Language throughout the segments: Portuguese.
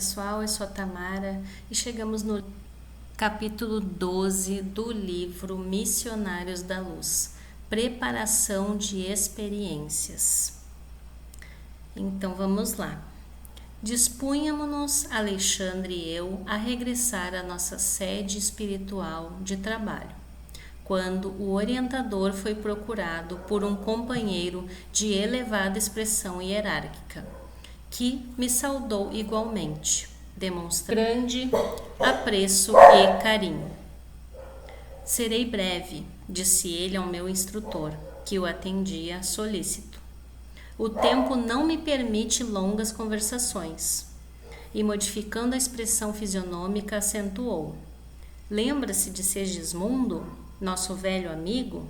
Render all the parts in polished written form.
pessoal, eu sou a Tamara e chegamos no capítulo 12 do livro Missionários da Luz, Preparação de Experiências. Então vamos lá. Dispunhamos-nos, Alexandre e eu, a regressar à nossa sede espiritual de trabalho, quando o orientador foi procurado por um companheiro de elevada expressão hierárquica, que me saudou igualmente, demonstrando grande apreço e carinho. Serei breve, disse ele ao meu instrutor, que o atendia solícito. O tempo não me permite longas conversações. E modificando a expressão fisionômica, acentuou. Lembra-se de Segismundo, nosso velho amigo?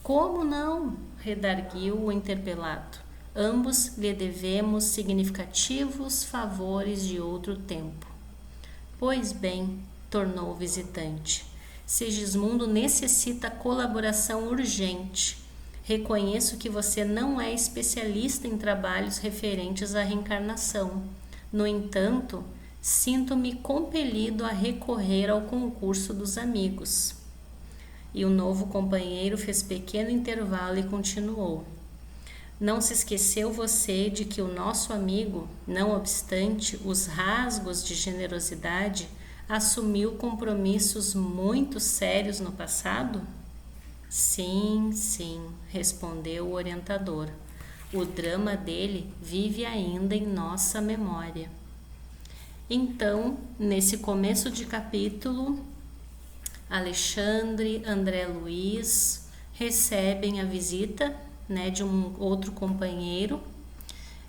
Como não? Redarguiu o interpelado. Ambos lhe devemos significativos favores de outro tempo. Pois bem, tornou o visitante, Segismundo necessita colaboração urgente. Reconheço que você não é especialista em trabalhos referentes à reencarnação. No entanto, sinto-me compelido a recorrer ao concurso dos amigos. E o novo companheiro fez pequeno intervalo e continuou. Não se esqueceu você de que o nosso amigo, não obstante os rasgos de generosidade, assumiu compromissos muito sérios no passado? Sim, respondeu o orientador. O drama dele vive ainda em nossa memória. Então, nesse começo de capítulo, Alexandre, André Luiz recebem a visita de um outro companheiro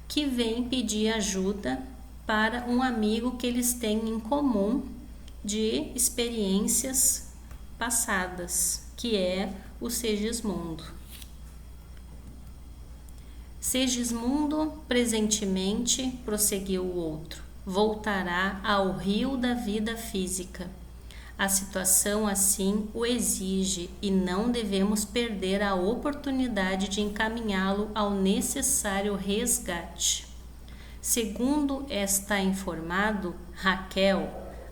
que vem pedir ajuda para um amigo que eles têm em comum de experiências passadas, que é o Segismundo. Segismundo, presentemente, prosseguiu o outro, voltará ao rio da vida física. A situação assim o exige e não devemos perder a oportunidade de encaminhá-lo ao necessário resgate. Segundo está informado, Raquel,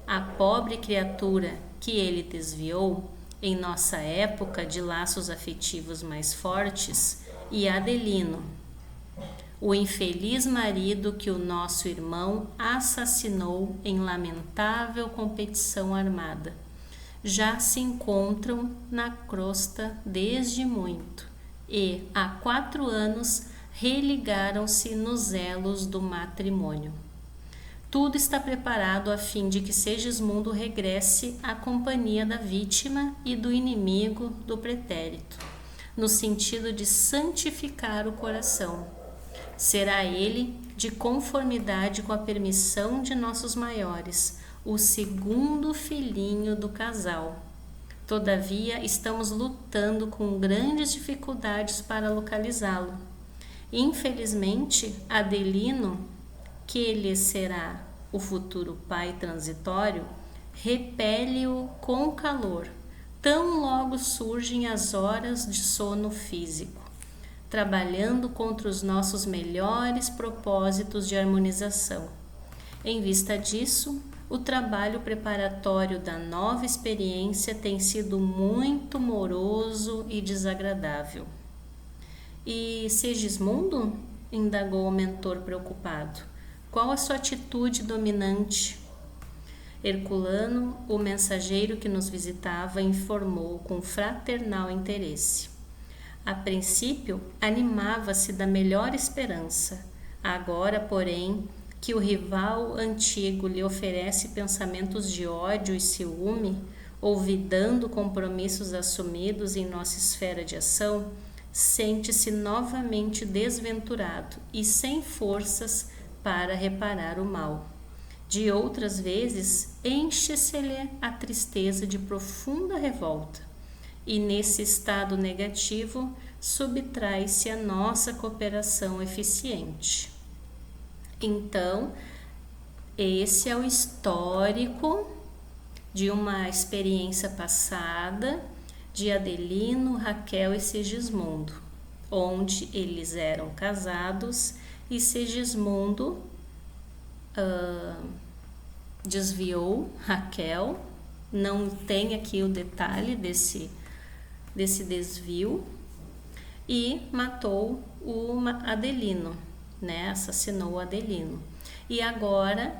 a pobre criatura que ele desviou, em nossa época de laços afetivos mais fortes, e Adelino, o infeliz marido que o nosso irmão assassinou em lamentável competição armada, já se encontram na crosta desde muito e, há 4 anos, religaram-se nos elos do matrimônio. Tudo está preparado a fim de que Segismundo regresse à companhia da vítima e do inimigo do pretérito, no sentido de santificar o coração. Será ele, de conformidade com a permissão de nossos maiores, o segundo filhinho do casal. Todavia, estamos lutando com grandes dificuldades para localizá-lo. Infelizmente, Adelino, que lhe será o futuro pai transitório, repele-o com calor, tão logo surgem as horas de sono físico, trabalhando contra os nossos melhores propósitos de harmonização. Em vista disso, o trabalho preparatório da nova experiência tem sido muito moroso e desagradável. E Segismundo? Indagou o mentor preocupado. Qual a sua atitude dominante? Herculano, o mensageiro que nos visitava, informou com fraternal interesse. A princípio, animava-se da melhor esperança. Agora, porém, que o rival antigo lhe oferece pensamentos de ódio e ciúme, olvidando compromissos assumidos em nossa esfera de ação, sente-se novamente desventurado e sem forças para reparar o mal. De outras vezes, enche-se-lhe a tristeza de profunda revolta, e nesse estado negativo subtrai-se a nossa cooperação eficiente. Então, esse é o histórico de uma experiência passada de Adelino, Raquel e Segismundo, onde eles eram casados e Segismundo desviou Raquel, não tem aqui o detalhe desse desvio, e matou o Adelino, né? Assassinou o Adelino. E agora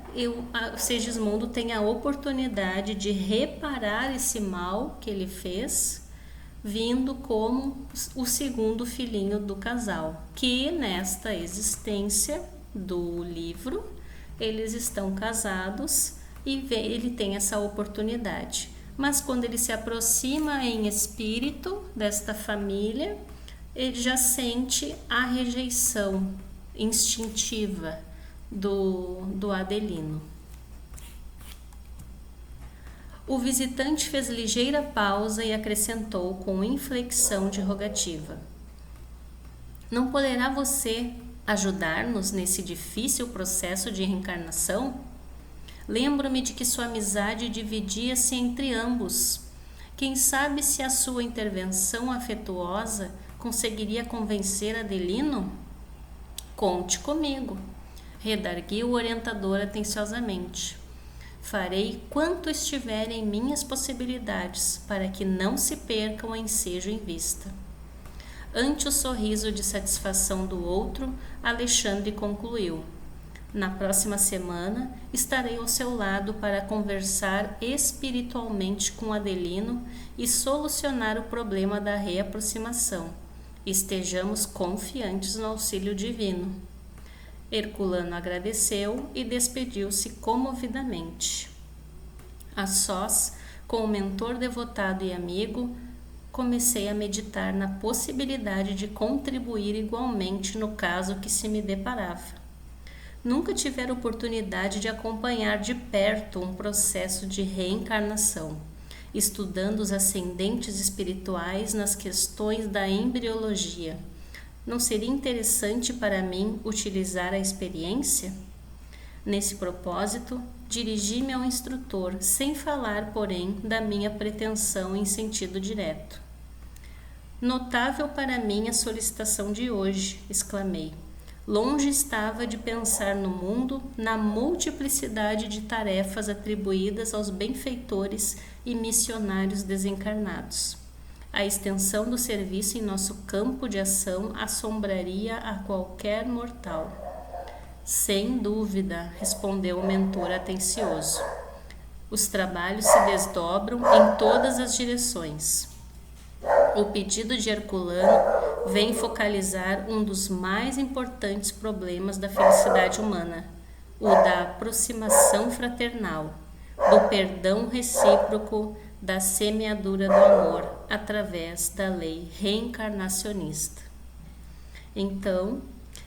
o Segismundo tem a oportunidade de reparar esse mal que ele fez, vindo como o segundo filhinho do casal, que nesta existência do livro eles estão casados e ele tem essa oportunidade. Mas quando ele se aproxima em espírito desta família, ele já sente a rejeição instintiva do Adelino. O visitante fez ligeira pausa e acrescentou com inflexão de rogativa: não poderá você ajudar-nos nesse difícil processo de reencarnação? Lembro-me de que sua amizade dividia-se entre ambos. Quem sabe se a sua intervenção afetuosa conseguiria convencer Adelino? Conte comigo, redarguiu o orientador atenciosamente. Farei quanto estiver em minhas possibilidades para que não se perca o ensejo em vista. Ante o sorriso de satisfação do outro, Alexandre concluiu: na próxima semana estarei ao seu lado para conversar espiritualmente com Adelino e solucionar o problema da reaproximação. Estejamos confiantes no auxílio divino. Herculano agradeceu e despediu-se comovidamente. A sós, com o mentor devotado e amigo, comecei a meditar na possibilidade de contribuir igualmente no caso que se me deparava. Nunca tivera oportunidade de acompanhar de perto um processo de reencarnação, estudando os ascendentes espirituais nas questões da embriologia. Não seria interessante para mim utilizar a experiência? Nesse propósito, dirigi-me ao instrutor, sem falar, porém, da minha pretensão em sentido direto. Notável para mim a solicitação de hoje, exclamei. Longe estava de pensar no mundo na multiplicidade de tarefas atribuídas aos benfeitores e missionários desencarnados. A extensão do serviço em nosso campo de ação assombraria a qualquer mortal. Sem dúvida, respondeu o mentor atencioso. Os trabalhos se desdobram em todas as direções. O pedido de Herculano vem focalizar um dos mais importantes problemas da felicidade humana, o da aproximação fraternal, do perdão recíproco, da semeadura do amor, através da lei reencarnacionista. Então,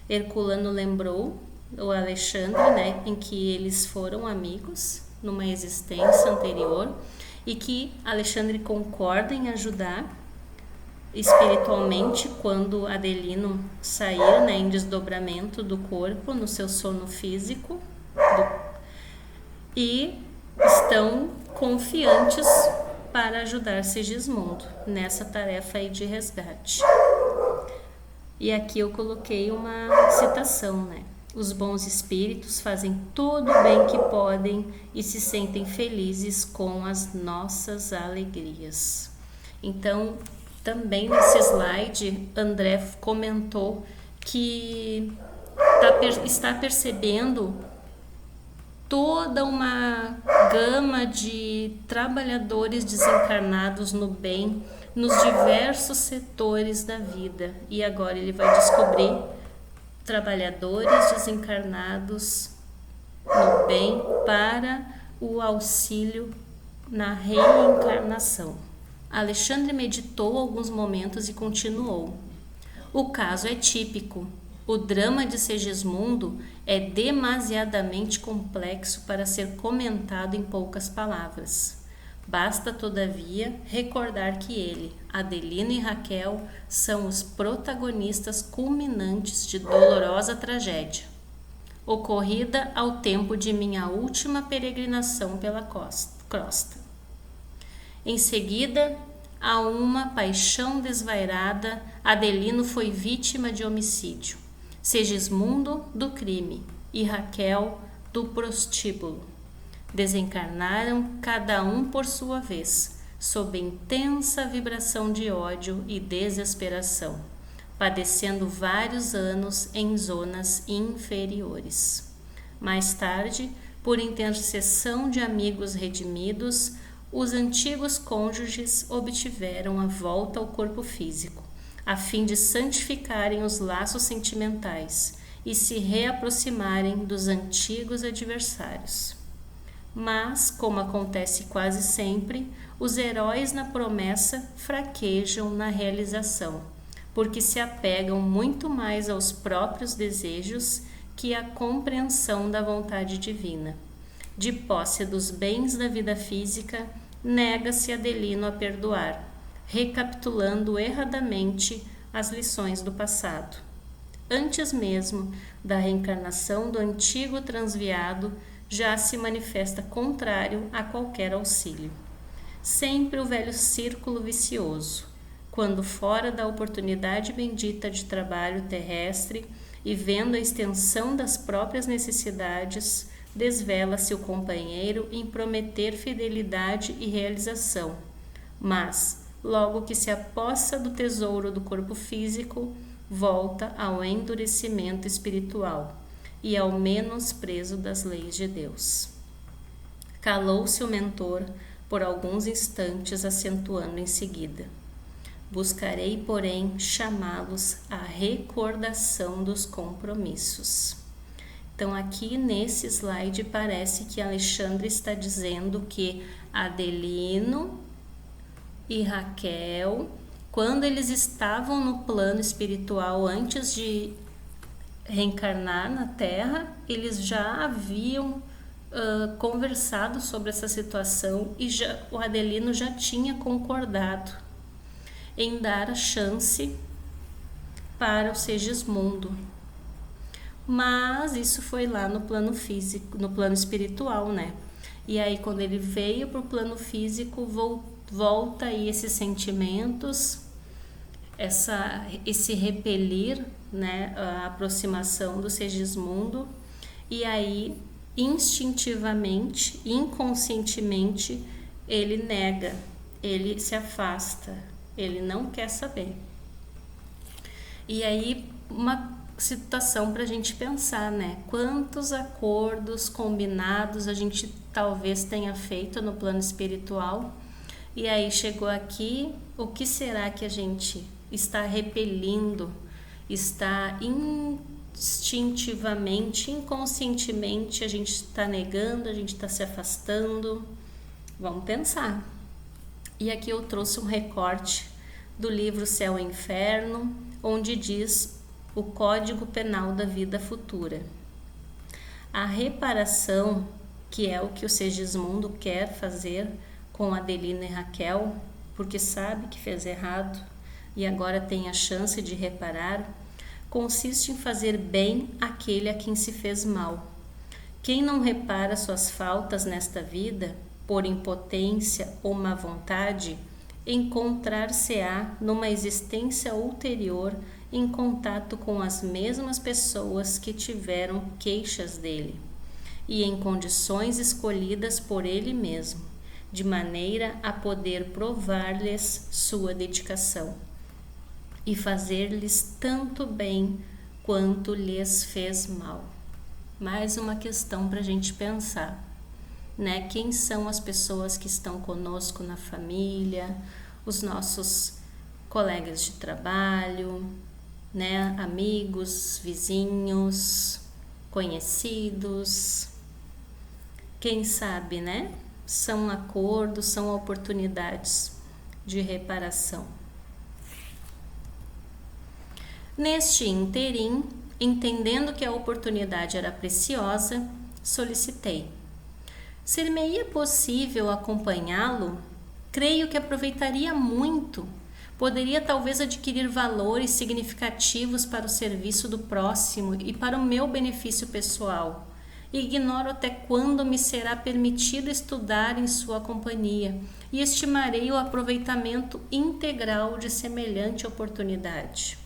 Herculano lembrou o Alexandre, né, em que eles foram amigos numa existência anterior e que Alexandre concorda em ajudar espiritualmente quando Adelino sair, né, em desdobramento do corpo no seu sono físico e estão confiantes para ajudar Segismundo nessa tarefa aí de resgate. E aqui eu coloquei uma citação, né? Os bons espíritos fazem todo o bem que podem e se sentem felizes com as nossas alegrias. Então, também nesse slide, André comentou que está percebendo toda uma gama de trabalhadores desencarnados no bem nos diversos setores da vida. E agora ele vai descobrir trabalhadores desencarnados no bem para o auxílio na reencarnação. Alexandre meditou alguns momentos e continuou. O caso é típico. O drama de Segismundo é demasiadamente complexo para ser comentado em poucas palavras. Basta, todavia, recordar que ele, Adelino e Raquel são os protagonistas culminantes de dolorosa tragédia, ocorrida ao tempo de minha última peregrinação pela crosta. Em seguida, a uma paixão desvairada, Adelino foi vítima de homicídio, Segismundo do crime e Raquel do prostíbulo. Desencarnaram cada um por sua vez, sob intensa vibração de ódio e desesperação, padecendo vários anos em zonas inferiores. Mais tarde, por intercessão de amigos redimidos, os antigos cônjuges obtiveram a volta ao corpo físico, a fim de santificarem os laços sentimentais e se reaproximarem dos antigos adversários. Mas, como acontece quase sempre, os heróis na promessa fraquejam na realização, porque se apegam muito mais aos próprios desejos que à compreensão da vontade divina. De posse dos bens da vida física, nega-se Adelino a perdoar, recapitulando erradamente as lições do passado. Antes mesmo da reencarnação do antigo transviado, já se manifesta contrário a qualquer auxílio. Sempre o velho círculo vicioso, quando fora da oportunidade bendita de trabalho terrestre e vendo a extensão das próprias necessidades, desvela-se o companheiro em prometer fidelidade e realização, mas, logo que se apossa do tesouro do corpo físico, volta ao endurecimento espiritual e ao menosprezo das leis de Deus. Calou-se o mentor por alguns instantes, acentuando em seguida: buscarei, porém, chamá-los à recordação dos compromissos. Então, aqui nesse slide parece que Alexandre está dizendo que Adelino e Raquel, quando eles estavam no plano espiritual antes de reencarnar na Terra, eles já haviam conversado sobre essa situação e o Adelino já tinha concordado em dar a chance para o Segismundo. Mas isso foi lá no plano físico, no plano espiritual, né? E aí quando ele veio para o plano físico, volta aí esses sentimentos, esse repelir, né, a aproximação do Segismundo, e aí instintivamente, inconscientemente, ele nega, ele se afasta, ele não quer saber. E aí uma situação para a gente pensar, né? Quantos acordos combinados a gente talvez tenha feito no plano espiritual, e aí chegou aqui, o que será que a gente está repelindo, está instintivamente, inconscientemente, a gente está negando, a gente está se afastando? Vamos pensar. E aqui eu trouxe um recorte do livro Céu e Inferno, onde diz o Código Penal da Vida Futura. A reparação, que é o que o Segismundo quer fazer com Adelino e Raquel, porque sabe que fez errado e agora tem a chance de reparar, consiste em fazer bem àquele a quem se fez mal. Quem não repara suas faltas nesta vida, por impotência ou má vontade, encontrar-se-á numa existência ulterior em contato com as mesmas pessoas que tiveram queixas dele, e em condições escolhidas por ele mesmo, de maneira a poder provar-lhes sua dedicação e fazer-lhes tanto bem quanto lhes fez mal. Mais uma questão para a gente pensar, né? Quem são as pessoas que estão conosco na família, os nossos colegas de trabalho, né? Amigos, vizinhos, conhecidos. Quem sabe, né? São acordos, são oportunidades de reparação. Neste interim, entendendo que a oportunidade era preciosa, solicitei: ser-me-ia possível acompanhá-lo? Creio que aproveitaria muito. Poderia talvez adquirir valores significativos para o serviço do próximo e para o meu benefício pessoal. Ignoro até quando me será permitido estudar em sua companhia e estimarei o aproveitamento integral de semelhante oportunidade.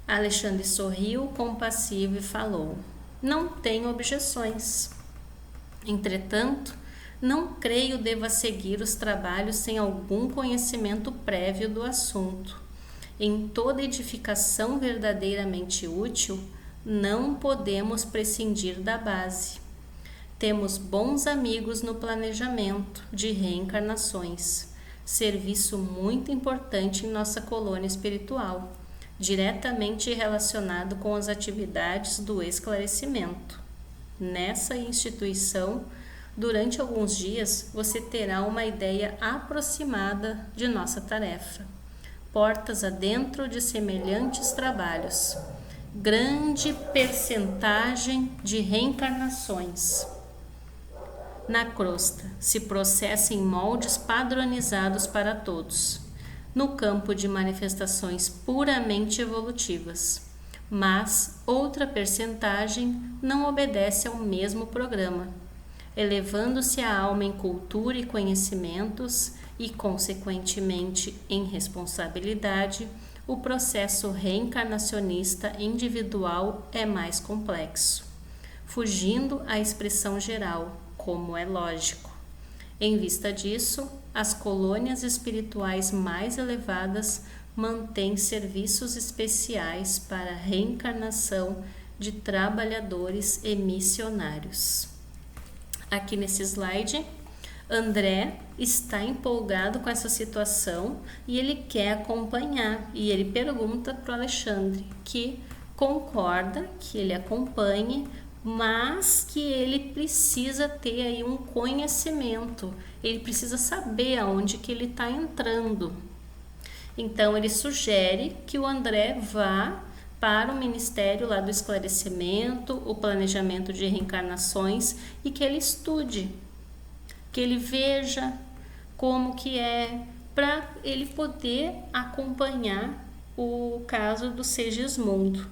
Alexandre sorriu compassivo e falou: não tenho objeções. Entretanto, não creio deva seguir os trabalhos sem algum conhecimento prévio do assunto. Em toda edificação verdadeiramente útil, não podemos prescindir da base. Temos bons amigos no planejamento de reencarnações, serviço muito importante em nossa colônia espiritual, diretamente relacionado com as atividades do esclarecimento. Nessa instituição, durante alguns dias, você terá uma ideia aproximada de nossa tarefa. Portas adentro de semelhantes trabalhos. Grande percentagem de reencarnações. Na crosta, se processa em moldes padronizados para todos, no campo de manifestações puramente evolutivas. Mas outra percentagem não obedece ao mesmo programa, elevando-se a alma em cultura e conhecimentos e, consequentemente, em responsabilidade, o processo reencarnacionista individual é mais complexo, fugindo à expressão geral, como é lógico. Em vista disso, as colônias espirituais mais elevadas mantêm serviços especiais para a reencarnação de trabalhadores e missionários. Aqui nesse slide, André está empolgado com essa situação e ele quer acompanhar. E ele pergunta para o Alexandre, que concorda que ele acompanhe, mas que ele precisa ter aí um conhecimento, ele precisa saber aonde que ele está entrando. Então ele sugere que o André vá para o Ministério lá do Esclarecimento, o planejamento de reencarnações, e que ele estude, que ele veja como que é, para ele poder acompanhar o caso do Segismundo.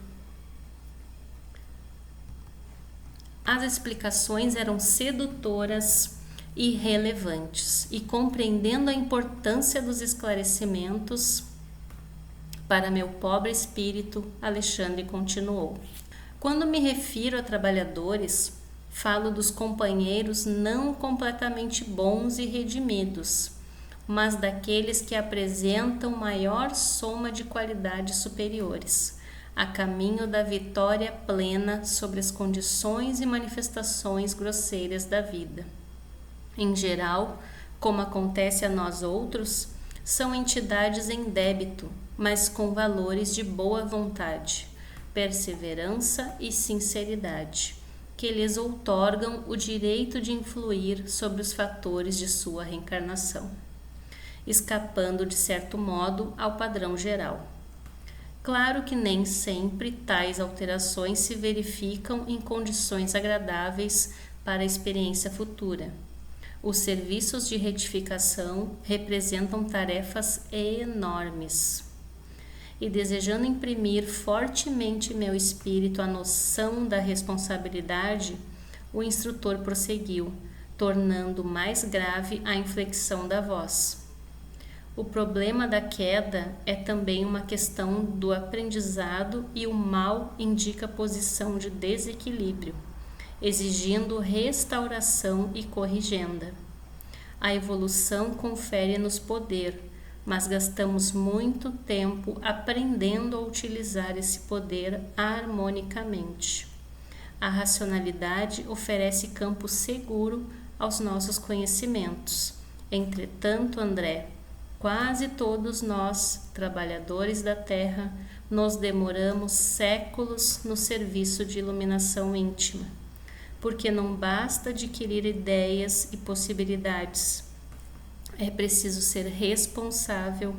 As explicações eram sedutoras e relevantes, e compreendendo a importância dos esclarecimentos para meu pobre espírito, Alexandre continuou. Quando me refiro a trabalhadores, falo dos companheiros não completamente bons e redimidos, mas daqueles que apresentam maior soma de qualidades superiores, a caminho da vitória plena sobre as condições e manifestações grosseiras da vida. Em geral, como acontece a nós outros, são entidades em débito, mas com valores de boa vontade, perseverança e sinceridade, que lhes outorgam o direito de influir sobre os fatores de sua reencarnação, escapando de certo modo ao padrão geral. Claro que nem sempre tais alterações se verificam em condições agradáveis para a experiência futura. Os serviços de retificação representam tarefas enormes. E desejando imprimir fortemente em meu espírito a noção da responsabilidade, o instrutor prosseguiu, tornando mais grave a inflexão da voz. O problema da queda é também uma questão do aprendizado e o mal indica posição de desequilíbrio, exigindo restauração e corrigenda. A evolução confere-nos poder, mas gastamos muito tempo aprendendo a utilizar esse poder harmonicamente. A racionalidade oferece campo seguro aos nossos conhecimentos. Entretanto, André, quase todos nós, trabalhadores da Terra, nos demoramos séculos no serviço de iluminação íntima, porque não basta adquirir ideias e possibilidades. É preciso ser responsável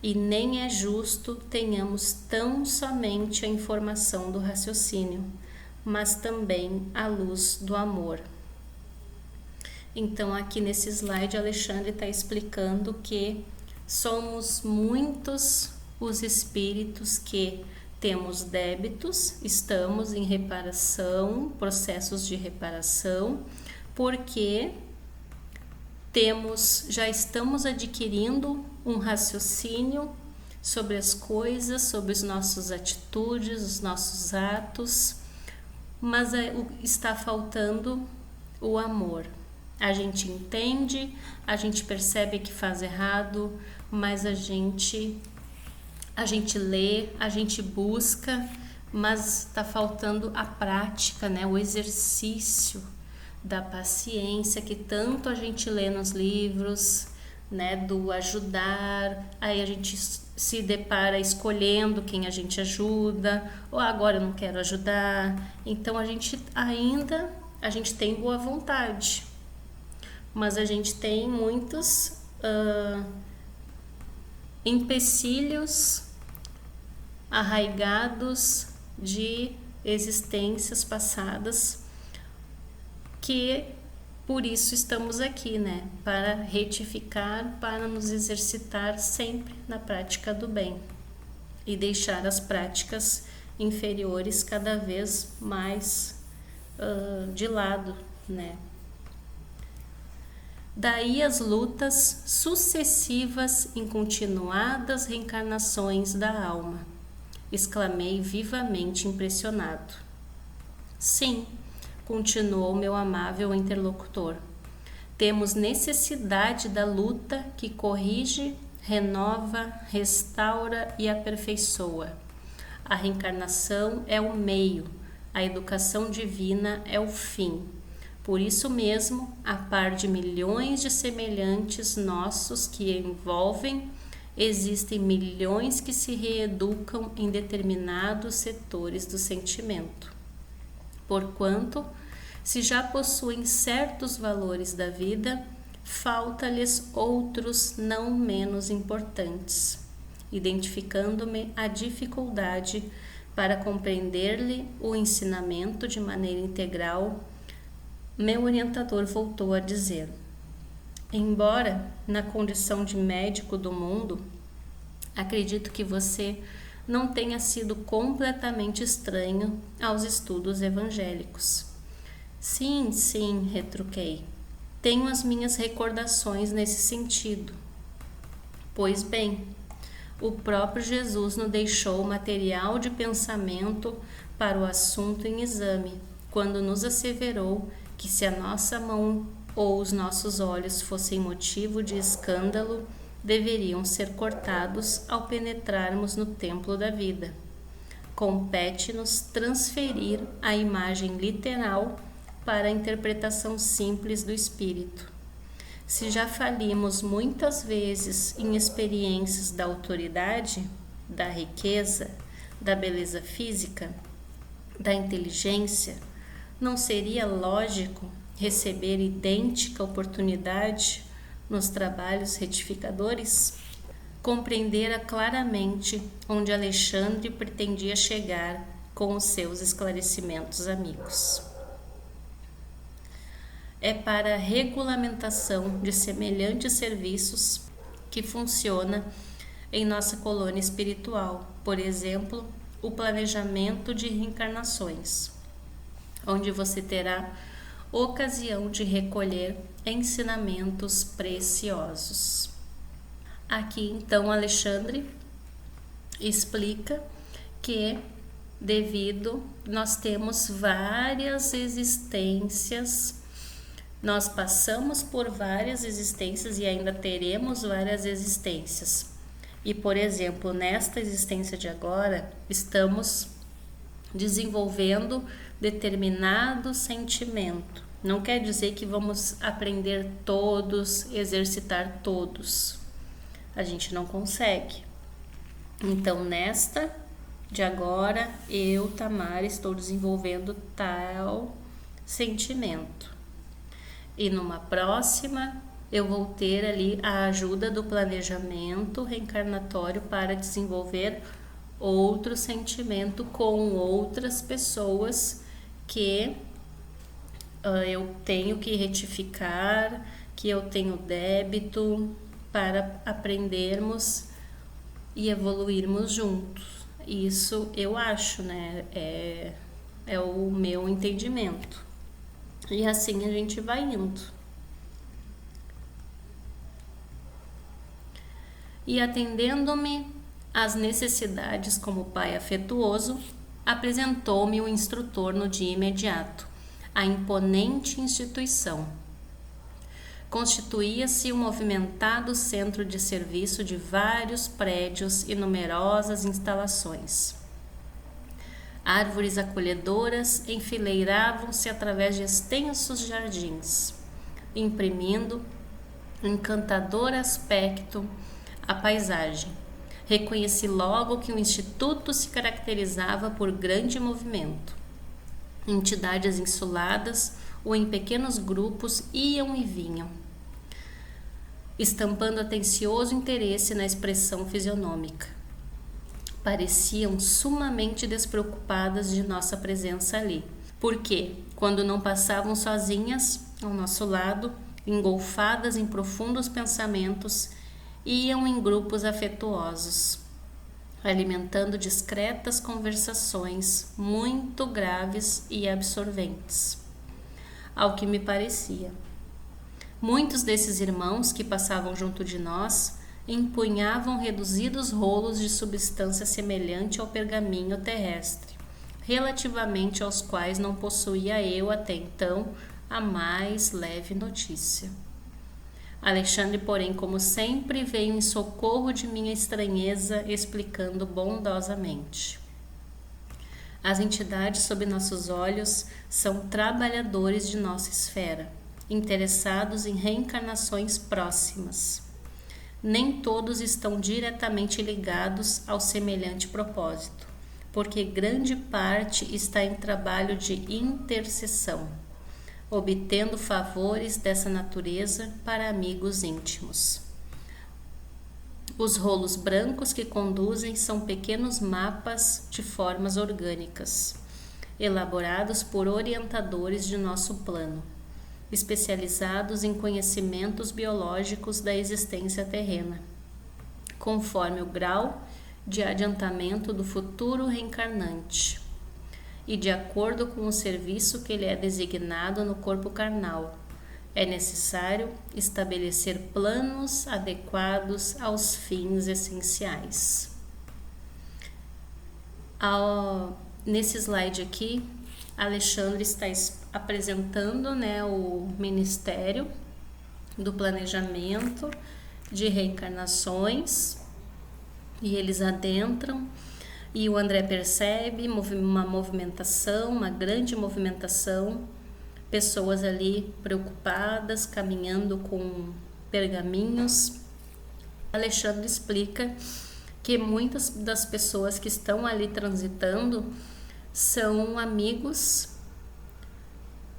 e nem é justo tenhamos tão somente a informação do raciocínio, mas também a luz do amor. Então, aqui nesse slide, Alexandre está explicando que somos muitos os espíritos que temos débitos, estamos em reparação, processos de reparação, porque já estamos adquirindo um raciocínio sobre as coisas, sobre as nossas atitudes, os nossos atos, mas está faltando o amor. A gente entende, a gente percebe que faz errado, mas a gente lê, a gente busca, mas está faltando a prática, né? O exercício da paciência que tanto a gente lê nos livros, né? Do ajudar, aí a gente se depara escolhendo quem a gente ajuda, ou agora eu não quero ajudar. Então a gente tem boa vontade, mas a gente tem muitos empecilhos arraigados de existências passadas, que por isso estamos aqui, né? Para retificar, para nos exercitar sempre na prática do bem e deixar as práticas inferiores cada vez mais de lado, né? Daí as lutas sucessivas em continuadas reencarnações da alma, exclamei vivamente impressionado. Sim, continuou meu amável interlocutor, temos necessidade da luta que corrige, renova, restaura e aperfeiçoa. A reencarnação é o meio, a educação divina é o fim. Por isso mesmo, a par de milhões de semelhantes nossos que envolvem, existem milhões que se reeducam em determinados setores do sentimento. Porquanto, se já possuem certos valores da vida, falta-lhes outros não menos importantes, identificando-me a dificuldade para compreender-lhe o ensinamento de maneira integral. Meu orientador voltou a dizer: embora na condição de médico do mundo, acredito que você não tenha sido completamente estranho aos estudos evangélicos. Sim, sim, retruquei. Tenho as minhas recordações nesse sentido. Pois bem, o próprio Jesus nos deixou material de pensamento para o assunto em exame, quando nos asseverou que se a nossa mão ou os nossos olhos fossem motivo de escândalo, deveriam ser cortados ao penetrarmos no templo da vida. Compete-nos transferir a imagem literal para a interpretação simples do espírito. Se já falimos muitas vezes em experiências da autoridade, da riqueza, da beleza física, da inteligência, não seria lógico receber idêntica oportunidade nos trabalhos retificadores? Compreendera claramente onde Alexandre pretendia chegar com os seus esclarecimentos amigos. É para a regulamentação de semelhantes serviços que funciona em nossa colônia espiritual, por exemplo, o planejamento de reencarnações, onde você terá ocasião de recolher ensinamentos preciosos. Aqui então Alexandre explica que nós temos várias existências, nós passamos por várias existências e ainda teremos várias existências. E, por exemplo, nesta existência de agora, estamos desenvolvendo determinado sentimento. Não quer dizer que vamos aprender todos, exercitar todos. A gente não consegue. Então, nesta de agora, eu, Tamara, estou desenvolvendo tal sentimento. E numa próxima, eu vou ter ali a ajuda do planejamento reencarnatório para desenvolver outro sentimento com outras pessoas que eu tenho que retificar, que eu tenho débito, para aprendermos e evoluirmos juntos. Isso eu acho, né? É o meu entendimento. E assim a gente vai indo. E atendendo-me às necessidades como pai afetuoso, apresentou-me o instrutor no dia imediato, a imponente instituição. Constituía-se um movimentado centro de serviço de vários prédios e numerosas instalações. Árvores acolhedoras enfileiravam-se através de extensos jardins, imprimindo encantador aspecto à paisagem. Reconheci logo que o Instituto se caracterizava por grande movimento. Entidades insuladas ou em pequenos grupos iam e vinham, estampando atencioso interesse na expressão fisionômica. Pareciam sumamente despreocupadas de nossa presença ali, porque, quando não passavam sozinhas ao nosso lado, engolfadas em profundos pensamentos, iam em grupos afetuosos, alimentando discretas conversações muito graves e absorventes. Ao que me parecia, muitos desses irmãos que passavam junto de nós empunhavam reduzidos rolos de substância semelhante ao pergaminho terrestre, relativamente aos quais não possuía eu até então a mais leve notícia. Alexandre, porém, como sempre, veio em socorro de minha estranheza, explicando bondosamente. As entidades sob nossos olhos são trabalhadores de nossa esfera, interessados em reencarnações próximas. Nem todos estão diretamente ligados ao semelhante propósito, porque grande parte está em trabalho de intercessão, obtendo favores dessa natureza para amigos íntimos. Os rolos brancos que conduzem são pequenos mapas de formas orgânicas, elaborados por orientadores de nosso plano, especializados em conhecimentos biológicos da existência terrena, conforme o grau de adiantamento do futuro reencarnante e de acordo com o serviço que lhe é designado no corpo carnal. É necessário estabelecer planos adequados aos fins essenciais. Nesse slide aqui, Alexandre está apresentando, o Ministério do Planejamento de Reencarnações, e eles adentram, e o André percebe uma movimentação, uma grande movimentação, pessoas ali preocupadas, caminhando com pergaminhos. Alexandre explica que muitas das pessoas que estão ali transitando são amigos,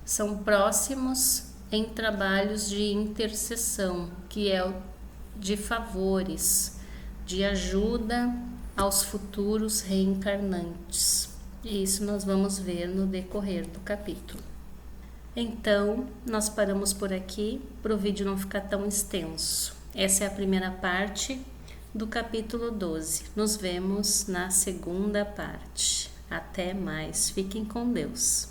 são próximos em trabalhos de intercessão, que é de favores, de ajuda aos futuros reencarnantes. E isso nós vamos ver no decorrer do capítulo. Então, nós paramos por aqui, para o vídeo não ficar tão extenso. Essa é a primeira parte do capítulo 12. Nos vemos na segunda parte. Até mais. Fiquem com Deus.